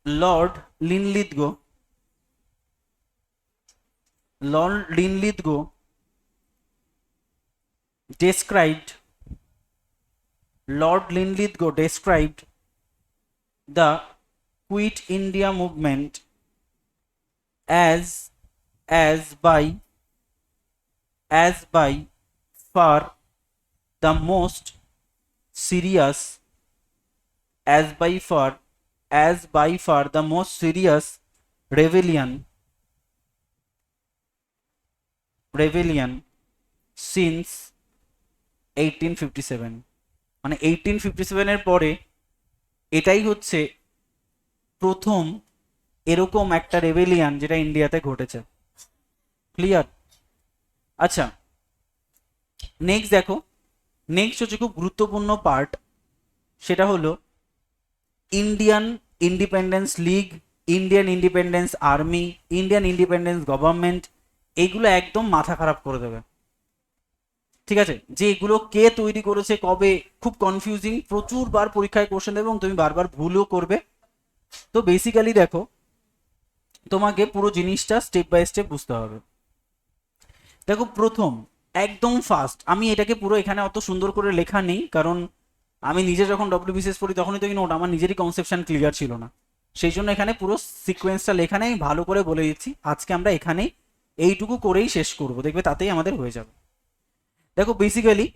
S1: Lord Linlithgow described the Quit India movement as by far the most serious rebellion since 1857। মানে 1857 এর পরে এটাই হচ্ছে প্রথম এরকম একটা রেবেলিয়ান যেটা ইন্ডিয়াতে ঘটেছে। ক্লিয়ার? আচ্ছা, নেক্সট দেখো, নেক্সট হচ্ছে খুব গুরুত্বপূর্ণ পার্ট, সেটা হলো Indian independence league, Indian independence army, Indian independence government, এগুলো একদম মাথা খারাপ করে দেবে। ঠিক আছে, যে এগুলো কে তৈরি করেছে, কবে, খুব কনফিউজিং, প্রচুর বার পরীক্ষায় কোশ্চেন দেবে এবং তুমি বারবার ভুলও করবে। তো বেসিক্যালি দেখো, তোমাকে পুরো জিনিসটা স্টেপ বাই স্টেপ বুঝতে হবে। দেখো, প্রথম একদম ফার্স্ট, আমি এটাকে পুরো এখানে অত সুন্দর করে লেখা নেই, কারণ আমি নিজে যখন ডব্লিউবিসিএস পড়ি তখনই তো নোট আমার নিজেরই কনসেপশন ক্লিয়ার ছিল না, সেই জন্য এখানে পুরো সিকোয়েন্সটা লেখা নেই, ভালো করে বলে দিচ্ছি। আজকে আমরা এখানেই এইটুকু করেই শেষ করব, দেখবে তাতেই আমাদের হয়ে যাবে। দেখো বেসিক্যালি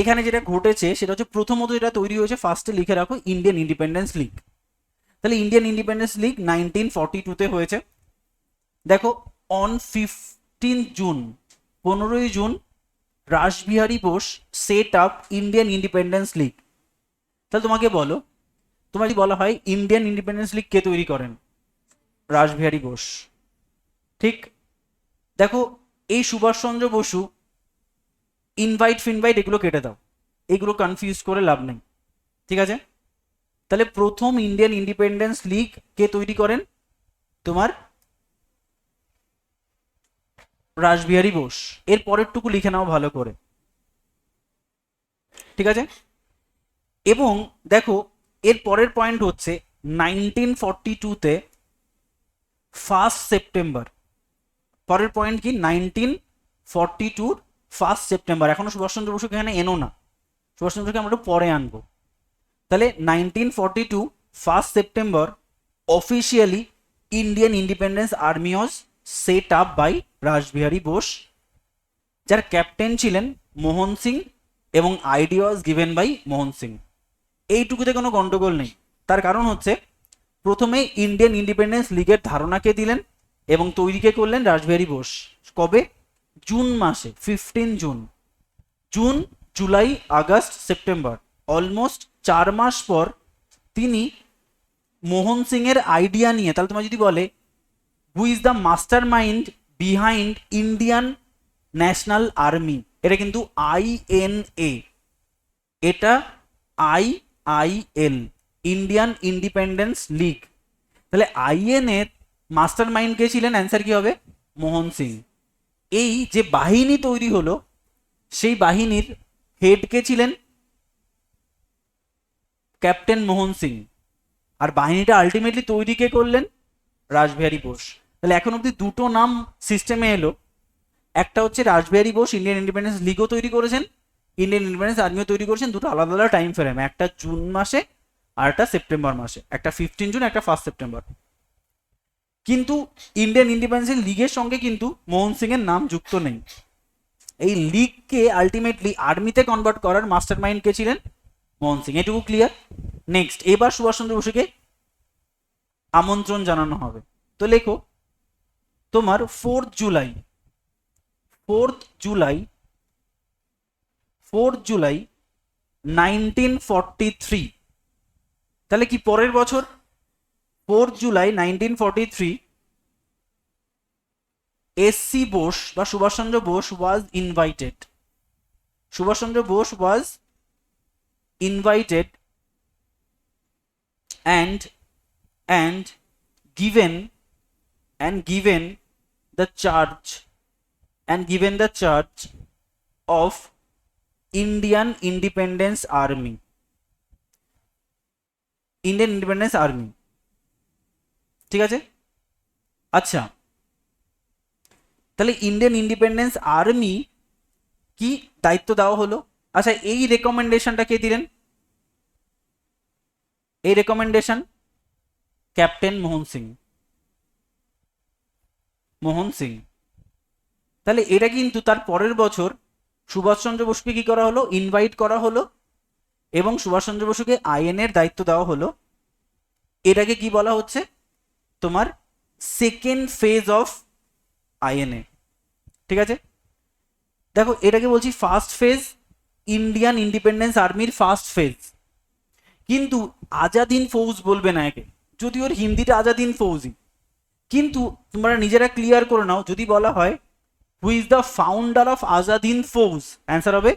S1: এখানে যেটা ঘটেছে সেটা হচ্ছে, প্রথমত যেটা তৈরি হয়েছে, ফার্স্টে লিখে রাখো ইন্ডিয়ান ইন্ডিপেন্ডেন্স লিগ। তাহলে ইন্ডিয়ান ইন্ডিপেন্ডেন্স লিগ 1942-তে হয়েছে। দেখো, অন 15 জুন, 15ই জুন, Rash Behari Bose set up Indian independence league. তাহলে তোমাকে বলো, তোমার যদি বলা হয় ইন্ডিয়ান ইন্ডিপেন্ডেন্স লিগ কে তৈরি করেন? রাসবিহারী বোস। ঠিক। দেখো, এই সুভাষচন্দ্র বসু, ইনভাইট ফিনভাইট এগুলো কেটে দাও, এগুলো কনফিউজ করে লাভ নেই। ঠিক আছে, তাহলে প্রথম ইন্ডিয়ান ইন্ডিপেন্ডেন্স লিগ কে তৈরি করেন? তোমার রাসবিহারী বোস। এর পরেরটুকু লিখে নাও ভালো করে। ঠিক আছে, এবং দেখো এর পরের পয়েন্ট হচ্ছে 1942-তে 1 সেপ্টেম্বর। পরের পয়েন্ট কি? 1942 1 সেপ্টেম্বর। এখনো সুভাষচন্দ্র বসুকে এখানে এনো না, সুভাষচন্দ্র বসুকে আমরা পরে আনবো। তাহলে 1942 1st September officially Indian independence army was set up by Rashbehari Bose, যার ক্যাপ্টেন ছিলেন মোহন সিং এবং idea was given by Mohan Singh. এইটুকুতে কোনো গন্ডগোল নেই। তার কারণ হচ্ছে প্রথমে ইন্ডিয়ান ইন্ডিপেন্ডেন্স লিগের ধারণাকে দিলেন এবং তৈরিকে করলেন রাসবিহারী বোস। কবে? জুন মাসে, 15 June. June, July, August, September, almost 4 মাস পর তিনি মোহন সিং এর আইডিয়া নিয়ে, তাহলে তোমার যদি বলে who is the master mind behind Indian national army, এটা কিন্তু INA, এটা IIL, ইন্ডিয়ান ইন্ডিপেন্ডেন্স লিগ। তাহলে INA এর মাস্টার মাইন্ড কে ছিলেন? অ্যান্সার কি হবে? মোহন সিং। এই যে বাহিনী তৈরি হলো সেই বাহিনীর হেড কে ছিলেন? ক্যাপ্টেন মোহন সিং। আর বাহিনীটা আলটিমেটলি তৈরি কে করলেন? রাসবিহারী বোস। তাহলে এখন অব্দি দুটো নাম সিস্টেমে এলো, একটা হচ্ছে রাসবিহারী বোস ইন্ডিয়ান ইন্ডিপেন্ডেন্স লিগও তৈরি করেছেন, ইন্ডিয়ান ইন্ডিপেন্ডেন্স আর্মিও তৈরি করেছেন, দুটো আলাদা আলাদা টাইম ফ্রেম, একটা জুন মাসে আর একটা সেপ্টেম্বর মাসে, একটা 15 জুন, একটা 1 সেপ্টেম্বর। কিন্তু ইন্ডিয়ান ইন্ডিপেন্ডেন্স লিগের সঙ্গে কিন্তু মোহন সিং এর নাম যুক্ত নেই। এই লিগকে আলটিমেটলি আর্মিতে কনভার্ট করার মাস্টার মাইন্ড কে ছিলেন? মোহন সিং। এটুকু ক্লিয়ার? নেক্সট, এবার সুভাষচন্দ্র বসুকে আমন্ত্রণ জানানো হবে। তো লেখো তোমার 4th জুলাই 1943। তাহলে কি পরের বছর 4th জুলাই 1943 SC বোস বা Subhashchandra Bose was invited. Subhashchandra Bose was invited and given the charge of Indian Independence Army, ঠিক আছে? আচ্ছা, তাহলে ইন্ডিয়ান ইন্ডিপেন্ডেন্স আর্মি কি দায়িত্ব দেওয়া হলো? আচ্ছা, এই রেকমেন্ডেশনটা কে দিলেন? এই রেকমেন্ডেশন ক্যাপ্টেন মোহন সিং। তাহলে এটা কিন্তু তার পরের বছর সুভাষচন্দ্র বসুকে কি করা হলো? ইনভাইট করা হলো এবং সুভাষচন্দ্র বসুকে INA এর দায়িত্ব দেওয়া হলো। এটাকে কি বলা হচ্ছে? তোমার সেকেন্ড ফেজ অফ INA, ঠিক আছে? দেখো, এটাকে বলছি ফার্স্ট ফেজ, ইন্ডিয়ান ইন্ডিপেন্ডেন্স আর্মির ফার্স্ট ফেজ। কিন্তু আজাদ হিন্দ ফৌজ বলবে না একে, যদি ওর হিন্দিটা আজাদ হিন্দ ফৌজই। কিন্তু তোমরা নিজেরা ক্লিয়ার করে নাও, যদি বলা হয় who is the founder of Azad Hind Fauj, answer হবে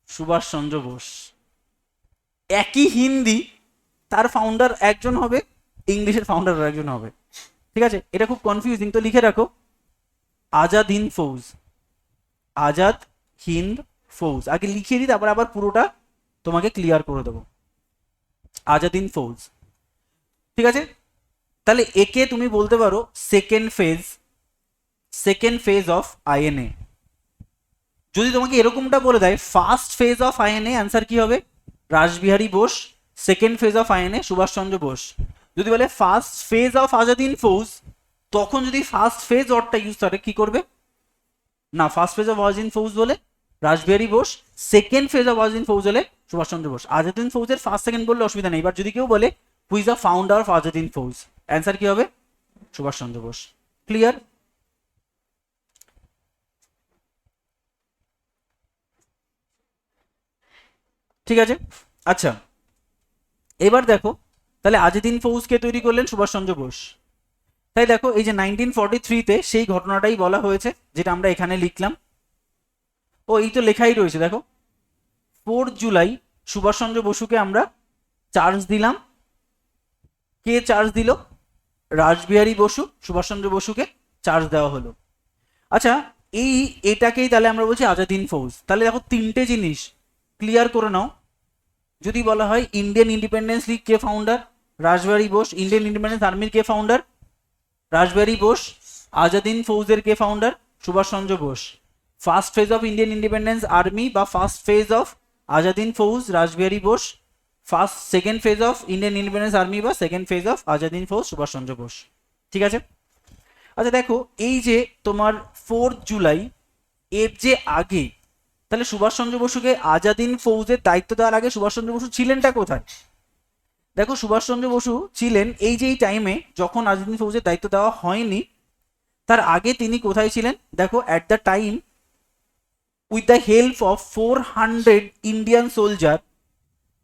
S1: সুভাষচন্দ্র বোস। একই হিন্দি, তার ফাউন্ডার একজন হবে, ইংলিশের ফাউন্ডার একজন হবে, ঠিক আছে? এটা খুব কনফিউজিং, তো লিখে রাখো আজাদ হিন্দ ফৌজ। আজাদ হিন্দ ফৌজ আগে লিখিয়ে দিই, তারপর আবার পুরোটা তোমাকে ক্লিয়ার করে দেবো। আজাদ হিন্দ ফৌজ, ঠিক আছে? তাহলে একে তুমি বলতে পারো সেকেন্ড ফেজ অফ INA। যদি তোমাকে এরকমটা বলে দেয় first phase of INA, answer কি হবে? Rash Behari Bose. Second phase of INA Subhash Chandra Bose. যদি বলে first phase of Azad Hind Fauj, তখন যদি ফার্স্ট ফেজ ওয়ার্ডটা ইউজ করে কি করবে? না, first phase of Azad Hind Fauj বলে Rash Behari Bose, second phase of Azad Hind Fauj হলে সুভাষচন্দ্র বোস। আজাদ হিন্দ ফৌজের ফার্স্ট সেকেন্ড বললে অসুবিধা নেই। এবার যদি কেউ বলে who is the founder of Azad Hind Fauj, answer কি হবে? সুভাষচন্দ্র বোস। ক্লিয়ার? ঠিক আছে। আচ্ছা, এবার দেখো তাহলে আজাদ হিন্দ ফৌজ কে তৈরি করলেন? সুভাষচন্দ্র বোস। তাই দেখো এই যে 1943-তে সেই ঘটনাটাই বলা হয়েছে যেটা আমরা এখানে লিখলাম। ও এই তো লেখাই রয়েছে, দেখো 4th জুলাই সুভাষচন্দ্র বসুকে আমরা চার্জ দিলাম। কে চার্জ দিল? রাসবিহারী বসু সুভাষচন্দ্র বসুকে চার্জ দেওয়া হলো। আচ্ছা, এটাকেই তাহলে আমরা বলছি আজাদ হিন্দ ফৌজ। তাহলে দেখো তিনটে জিনিস ক্লিয়ার করে নাও। যদি বলা হয় ইন্ডিয়ান ইন্ডিপেন্ডেন্স লিগ কে founder? Rash Behari Bose. Indian independence আর্মির কে ফাউন্ডার? রাসবিহারী বোস। আজাদ হিন্দ ফৌজের কে founder? Subhash Chandra Bose. First phase of Indian independence army বা first phase of Azad Hind Fauj Rash Behari Bose. First second phase of Indian independence army বা second phase of Azad Hind Fauj Subhash Chandra Bose. ঠিক আছে। আচ্ছা দেখো, এই যে তোমার 4 জুলাই এর যে আগে, তাহলে সুভাষচন্দ্র বসুকে আজাদ হিন্দ ফৌজের দায়িত্ব দেওয়ার আগে সুভাষচন্দ্র বসু ছিলেনটা কোথায়? দেখো, সুভাষচন্দ্র বসু ছিলেন এই যে এই টাইমে যখন আজাদ হিন্দ ফৌজের দায়িত্ব দেওয়া হয়নি, তার আগে তিনি কোথায় ছিলেন? দেখো, at the time with the help of 400 Indian soldier,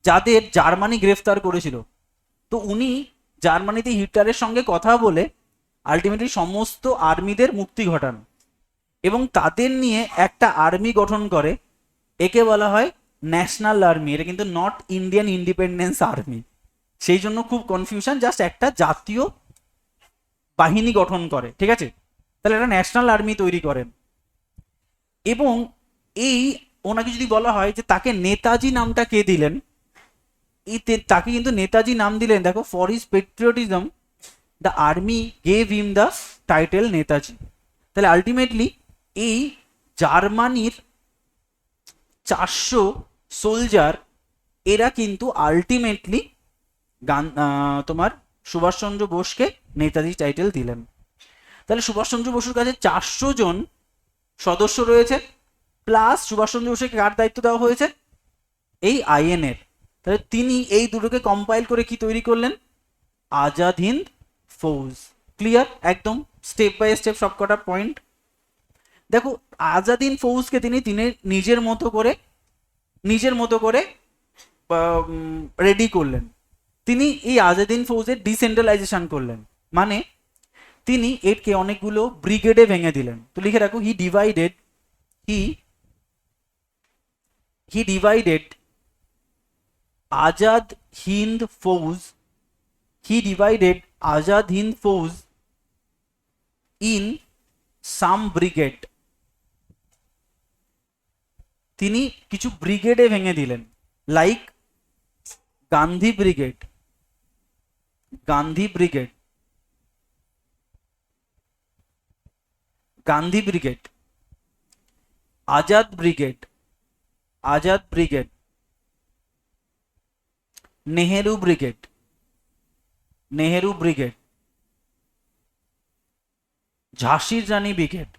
S1: যাদের জার্মানি গ্রেফতার করেছিল। তো উনি জার্মানিতে হিটলারের সঙ্গে কথা বলে আলটিমেটলি সমস্ত আর্মিদের মুক্তি ঘটান এবং তাদের নিয়ে একটা আর্মি গঠন করে। একে বলা হয় ন্যাশনাল আর্মি। এটা কিন্তু নট ইন্ডিয়ান ইন্ডিপেন্ডেন্স আর্মি, সেই জন্য খুব কনফিউশন। জাস্ট একটা জাতীয় বাহিনী গঠন করে, ঠিক আছে? তাহলে একটা ন্যাশনাল আর্মি তৈরি করেন। এবং এই ওনাকে যদি বলা হয় যে তাকে নেতাজি নামটা কে দিলেন, তাকে কিন্তু নেতাজি নাম দিলেন, দেখো, for his patriotism the army gave him the title Netaji. তাহলে আলটিমেটলি এই জার্মানির 400 সোলজার, এরা কিন্তু আলটিমেটলি তোমার সুভাষচন্দ্র বোসকে নেতাজি টাইটেল দিলেন। তাহলে সুভাষচন্দ্র বসুর কাছে 400 জন সদস্য রয়েছে, প্লাস সুভাষচন্দ্র বসুকে কার দায়িত্ব দেওয়া হয়েছে? এই আইএনএর। তাহলে তিনি এই দুটোকে কম্পাইল করে কি তৈরি করলেন? আজাদ হিন্দ ফৌজ। ক্লিয়ার? একদম স্টেপ বাই স্টেপ সবকটা পয়েন্ট। দেখো, আজাদ হিন্দ ফৌজকে তিনি নিজের মতো করে রেডি করলেন। তিনি এই আজাদ হিন্দ ফৌজের ডিসেন্ট্রালাইজেশন করলেন, মানে তিনি এরকে অনেকগুলো ব্রিগেডে ভেঙে দিলেন। তো লিখে রাখো, he divided Azad Hind Fauj in some brigade. তিনি কিছু ব্রিগেডে ভেঙে দিলেন, like Gandhi brigade, Azad brigade, Nehru brigade, ঝাঁসির রানী ব্রিগেড।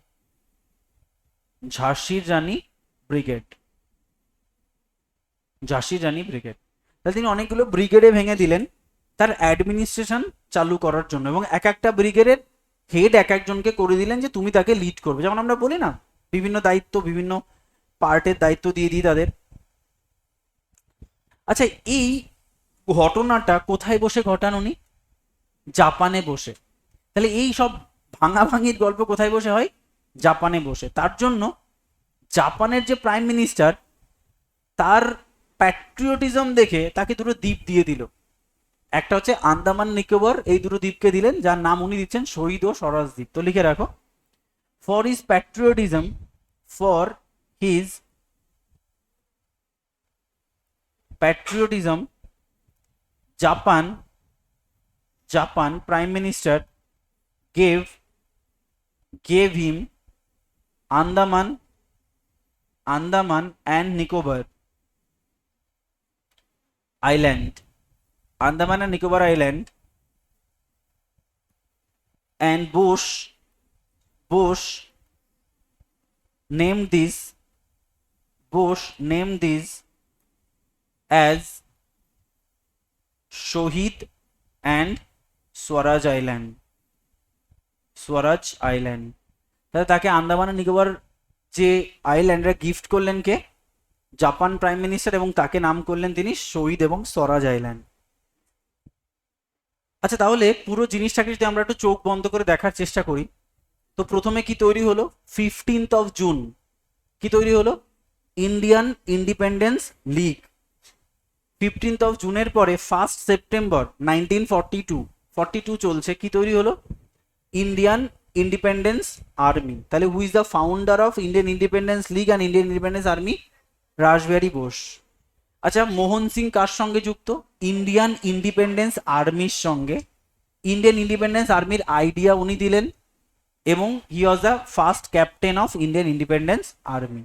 S1: তাহলে তিনি অনেকগুলো ব্রিগেডে ভেঙে দিলেন তার অ্যাডমিনিস্ট্রেশন চালু করার জন্য, এবং এক একটা ব্রিগেডের হেড এক একজনকে করে দিলেন যে তুমি তাকে লিড করবে। যেমন আমরা বলি না, বিভিন্ন দায়িত্ব, বিভিন্ন পার্টের দায়িত্ব দিয়ে দিই তাদের। আচ্ছা, এই ঘটনাটা কোথায় বসে ঘটান উনি? জাপানে বসে। তাহলে এই সব ভাঙাভাঙির গল্প কোথায় বসে হয়? জাপানে বসে। তার জন্য জাপানের যে প্রাইম মিনিস্টার, তার প্যাট্রিয়টিজম দেখে তাকে দুটো দ্বীপ দিয়ে দিল। একটা হচ্ছে আন্দামান নিকোবর, এই দুটো দ্বীপকে দিলেন, যার নাম উনি দিচ্ছেন শহীদ ও স্বরাজ দ্বীপ। তো লিখে রাখো, for his patriotism Japan Prime Minister gave him Andaman and Nicobar Island, and Bush named this as Shohid and Swaraj Island. তাহলে তাকে আন্দামান আর নিকোবর যে আইল্যান্ডরা গিফট করলেন কে? জাপান প্রাইম মিনিস্টার, এবং তাকে নাম করলেন তিনি শহীদ এবং স্বরাজ আইল্যান্ড। আচ্ছা, তাহলে পুরো জিনিসটাকে যদি আমরা একটু চোখ বন্ধ করে দেখার চেষ্টা করি, তো প্রথমে কি তৈরি হলো? 15th জুন কি তৈরি হলো? Indian independence league. 15th জুনের পরে 1 সেপ্টেম্বর 1942 চলছে, কি তৈরি হলো? Indian independence army. তাহলে who is the founder of Indian independence league and Indian independence army? Rash Behari Bose. আচ্ছা, মোহন সিং কার সঙ্গে যুক্ত? ইন্ডিয়ান ইন্ডিপেন্ডেন্স আর্মির সঙ্গে। ইন্ডিয়ান ইন্ডিপেন্ডেন্স আর্মির আইডিয়া উনি দিলেন, এবং he was the first captain of Indian independence army.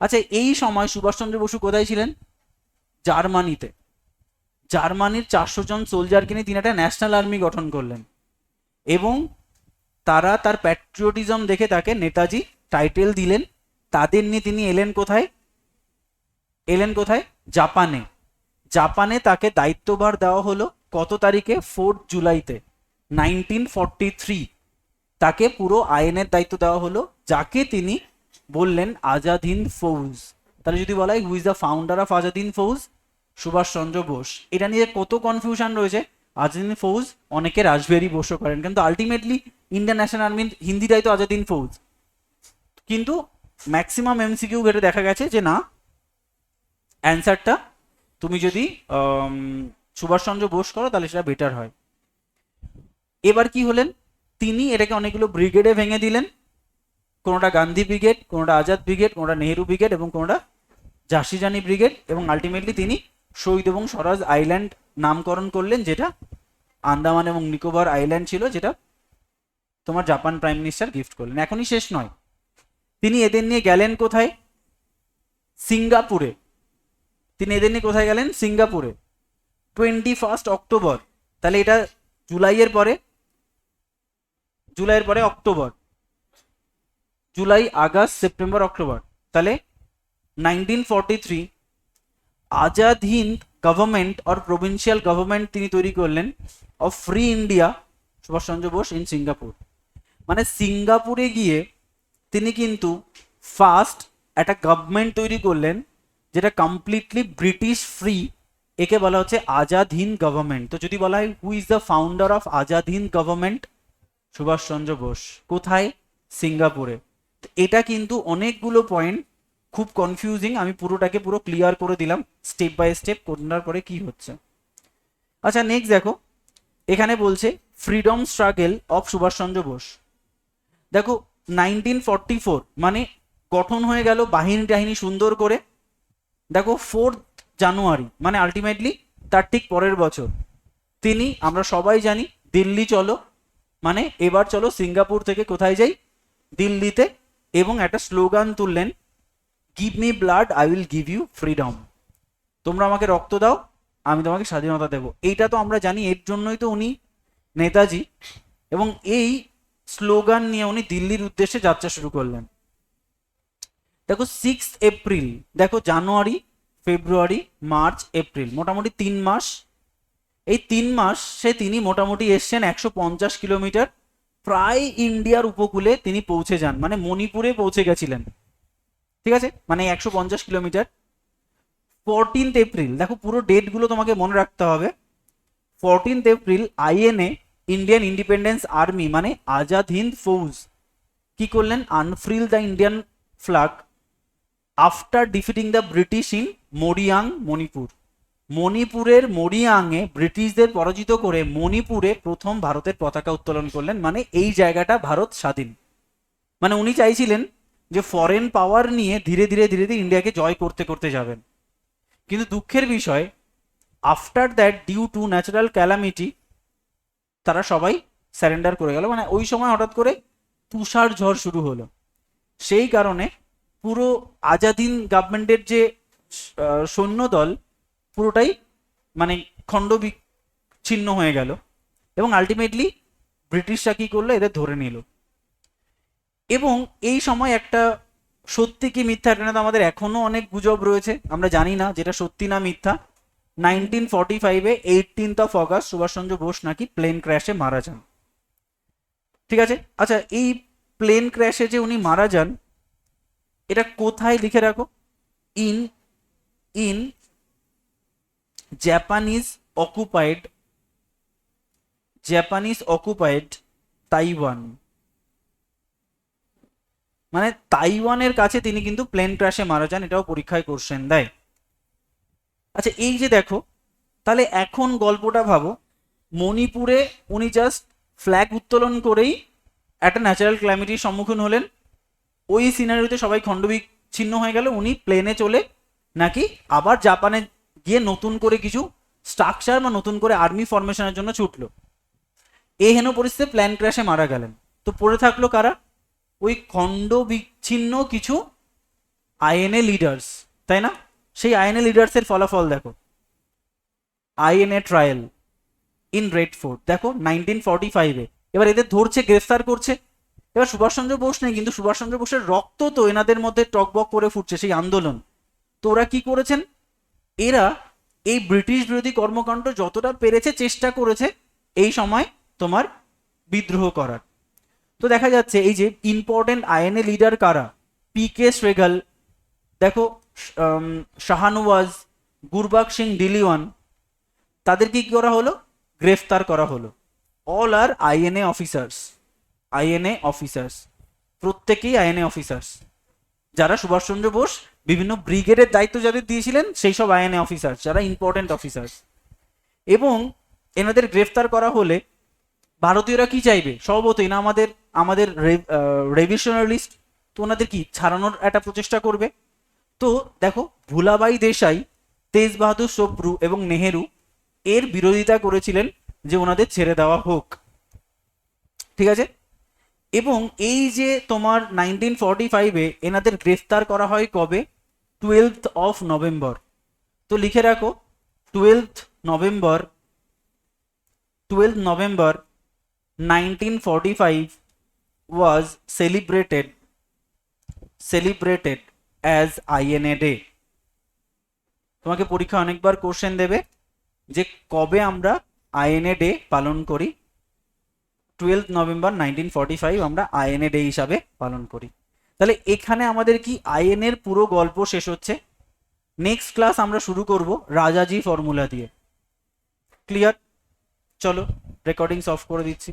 S1: আচ্ছা, এই সময় সুভাষচন্দ্র বসু কোথায় ছিলেন? জার্মানিতে। জার্মানির 400 জন সোলজারকে নিয়ে তিনি একটা ন্যাশনাল আর্মি গঠন করলেন এবং তারা তার প্যাট্রিয়টিজম দেখে তাকে নেতাজি টাইটেল দিলেন। তাদের নিয়ে তিনি এলেন কোথায়? জাপানে। জাপানে তাকে দায়িত্বভার দেওয়া হলো কত তারিখে? 4 জুলাইতে 1943 তাকে পুরো আইনের দায়িত্ব দেওয়া হলো, যাকে তিনি বললেন আজাদ হিন্দ ফৌজ। তাহলে যদি বলা হয় who is the founder of Azad Hind Fauj? Subhash Chandra Bose. এটা নিয়ে কত কনফিউশন রয়েছে। আজাদ হিন্দ ফৌজ অনেকে রাসবিহারী বোসও করেন, কিন্তু আলটিমেটলি ইন্ডিয়ান ন্যাশনাল আর্মির হিন্দিটাই তো আজাদ হিন্দ ফৌজ। কিন্তু ম্যাক্সিমাম এমসিকিউ ঘেটে দেখা গেছে যে না, অ্যান্সারটা তুমি যদি সুভাষচন্দ্র বোস করো তাহলে সেটা বেটার হয়। এবার কি হলেন, তিনি এটাকে অনেকগুলো ব্রিগেডে ভেঙে দিলেন। কোনোটা গান্ধী ব্রিগেড, কোনোটা আজাদ ব্রিগেড, কোনোটা নেহেরু ব্রিগেড এবং কোনোটা ঝাঁসি রানী ব্রিগেড। এবং আলটিমেটলি তিনি শহীদ এবং স্বরাজ আইল্যান্ড নামকরণ করলেন, যেটা আন্দামান এবং নিকোবর আইল্যান্ড ছিল, যেটা তোমার জাপান প্রাইম মিনিস্টার গিফট করলেন। এখনই শেষ নয়, তিনি এদের নিয়ে গেলেন কোথায়? সিঙ্গাপুরে। তিনি এদের নিয়ে কোথায় গেলেন? সিঙ্গাপুরে 21 অক্টোবর। তাহলে এটা জুলাইয়ের পরে October, July, August, September, October. তাহলে 1943 Azad Hind government or provincial government তিনি তৈরি করলেন of free India Subhashchandra Bose in Singapore. মানে সিঙ্গাপুরে গিয়ে তিনি কিন্তু ফার্স্ট একটা গভর্নমেন্ট তৈরি করলেন যেটা কমপ্লিটলি ব্রিটিশ ফ্রি। একে বলা হচ্ছে আজাদ হিন্দ গভর্নমেন্ট। তো যদি বলা হয় who is the founder of Azad Hind government? Subhashchandra Bose. কোথায়? সিঙ্গাপুরে। এটা কিন্তু অনেকগুলো পয়েন্ট খুব কনফিউজিং, আমি পুরোটাকে পুরো ক্লিয়ার করে দিলাম স্টেপ বাই স্টেপ কোনটার পরে কি হচ্ছে। আচ্ছা নেক্সট দেখো, এখানে বলছে freedom struggle of Subhashchandra Bose. দেখো 1944 মানে গঠন হয়ে গেল বাহিনী সুন্দর করে। দেখো 4 জানুয়ারি মানে আলটিমেটলি তার ঠিক পরের বছর তিনি, আমরা সবাই জানি, দিল্লি চলো, মানে এবার চলো সিঙ্গাপুর থেকে কোথায় যাই? দিল্লিতে। এবং একটা স্লোগান তুললেন, give me blood I will give you freedom. তোমরা আমাকে রক্ত দাও, আমি তোমাকে স্বাধীনতা দেবো। এইটা তো আমরা জানি, এর জন্যই তো উনি নেতাজি। এবং এই স্লোগান নিয়ে উনি দিল্লির উদ্দেশ্যে যাত্রা শুরু করলেন। দেখো 6 এপ্রিল, দেখো জানুয়ারি, ফেব্রুয়ারি, মার্চ, এপ্রিল, মোটামুটি 3 মাস। এই 3 মাসে তিনি মোটামুটি এসছেন 150 কিলোমিটার, প্রায় ইন্ডিয়ার উপকূলে তিনি পৌঁছে যান, মানে মণিপুরে পৌঁছে গেছিলেন। ঠিক আছে, মানে 150 কিলোমিটার। 14 এপ্রিল, দেখো পুরো ডেটগুলো তোমাকে মনে রাখতে হবে। 14 April INA Indian independence army মানে আজাদ হিন্দ ফৌজ কি করলেন? Unfurl the Indian flag after defeating the British in Moirang, Manipur. মণিপুরের মোরিয়াংয়ে ব্রিটিশদের পরাজিত করে মণিপুরে প্রথম ভারতের পতাকা উত্তোলন করলেন। মানে এই জায়গাটা ভারত স্বাধীন। মানে উনি চাইছিলেন যে ফরেন পাওয়ার নিয়ে ধীরে ধীরে ইন্ডিয়াকে জয় করতে করতে যাবেন। কিন্তু দুঃখের বিষয়, after that due to natural calamity তারা সবাই স্যারেন্ডার করে গেল। মানে ওই সময় হঠাৎ করে তুষার ঝড় শুরু হলো, সেই কারণে পুরো আজাদিন গভর্নমেন্টের যে সৈন্যদল পুরোটাই মানে খণ্ড বিচ্ছিন্ন হয়ে গেল। এবং আলটিমেটলি ব্রিটিশরা কি করলো? এদের ধরে নিল। এবং এই সময় একটা সত্যি কি মিথ্যা, এটা তো আমাদের এখনো অনেক গুজব রয়েছে, আমরা জানি না যেটা সত্যি না মিথ্যা। 1945-এ 18 অগস্ট সুভাষচন্দ্র বোস নাকি প্লেন ক্র্যাশে মারা যান। ঠিক আছে, আচ্ছা এই প্লেন ক্র্যাশে যে উনি মারা যান, এটা কোথায় লিখে রাখো? In in Japanese occupied Taiwan. মানে তাইওয়ানের কাছে তিনি কিন্তু প্লেন ক্র্যাশে মারা যান, এটাও পরীক্ষায় কোশ্চেন দেয়। আচ্ছা এই যে দেখো, তাহলে এখন গল্পটা ভাবো, মণিপুরে উনি জাস্ট ফ্ল্যাগ উত্তোলন করেই একটা ন্যাচারাল ক্ল্যামিটির সম্মুখীন হলেন। ওই সিনারিতে সবাই খণ্ডবিচ্ছিন্ন হয়ে গেল। উনি প্লেনে চলে নাকি আবার জাপানে গিয়ে নতুন করে কিছু স্ট্রাকচার বা নতুন করে আর্মি ফরমেশনের জন্য ছুটলো। এই হেন পরিস্থিতিতে প্ল্যান ক্র্যাশে মারা গেলেন। তো পড়ে থাকলো কারা? ওই খণ্ড বিচ্ছিন্ন কিছু আইএনএ লিডার্স, তাই না? সেই আইএনএ লিডার্সের ফলাফল দেখো, INA trial in red fort. দেখো 1945-এ এবার এদের ধরছে, গ্রেফতার করছে। এবার সুভাষচন্দ্র বোস নেই, কিন্তু সুভাষচন্দ্র বোসের রক্ত তো এনাদের মধ্যে টকবক করে ফুটছে, সেই আন্দোলন। তো ওরা কি করেছেন, এরা এই ব্রিটিশ বিরোধী কর্মকাণ্ড যতটা পেরেছে চেষ্টা করেছে এই সময় তোমার বিদ্রোহ করার। তো দেখা যাচ্ছে এই যে ইম্পর্টেন্ট আইএনএ লিডার কারা, পি.কে. শ্রেগাল, দেখো শাহানওয়াজ, গুরবাক সিং ডিলিওয়ান, তাদেরকে কি করা হলো, গ্রেফতার করা হলো। অল আর আইএনএ অফিসার্স, আইএনএ অফিসার্স, প্রত্যেকেই আইএনএ অফিসার্স, যারা সুভাষচন্দ্র বোস বিভিন্ন ব্রিগেডের দায়িত্ব যাদের দিয়েছিলেন সেই সব আইএনএ অফিসার্স, যারা ইম্পর্টেন্ট অফিসার্স। এবং এনাদের গ্রেফতার করা হলে ভারতীয়রা কি চাইবে, স্বভাবতই না আমাদের আমাদের রেভিশনালিস্ট, তো ওনাদের কি ছাড়ানোর একটা প্রচেষ্টা করবে। তো দেখো ভুলাবাই দেশাই, তেজ বাহাদুর সপ্রু এবং নেহেরু এর বিরোধিতা করেছিলেন যে ওনাদের ছেড়ে দেওয়া হোক, ঠিক আছে। এবং এই যে তোমার 1945-এ এনাদের গ্রেফতার করা হয় কবে, 12th নভেম্বর। তো লিখে রাখো 12th November, 1945 was celebrated as INA Day। তোমাকে পরীক্ষা অনেকবার কোশ্চেন দেবে যে কবে আমরা আইএনএ ডে পালন করি। 12th নভেম্বর 1945 আমরা আইএনএ ডে হিসাবে পালন করি। তাহলে এখানে আমাদের কি আইএনএর পুরো গল্প শেষ হচ্ছে। নেক্সট ক্লাস আমরা শুরু করব রাজাজি ফর্মুলা দিয়ে। ক্লিয়ার? চলো রেকর্ডিংস অফ করে দিচ্ছি।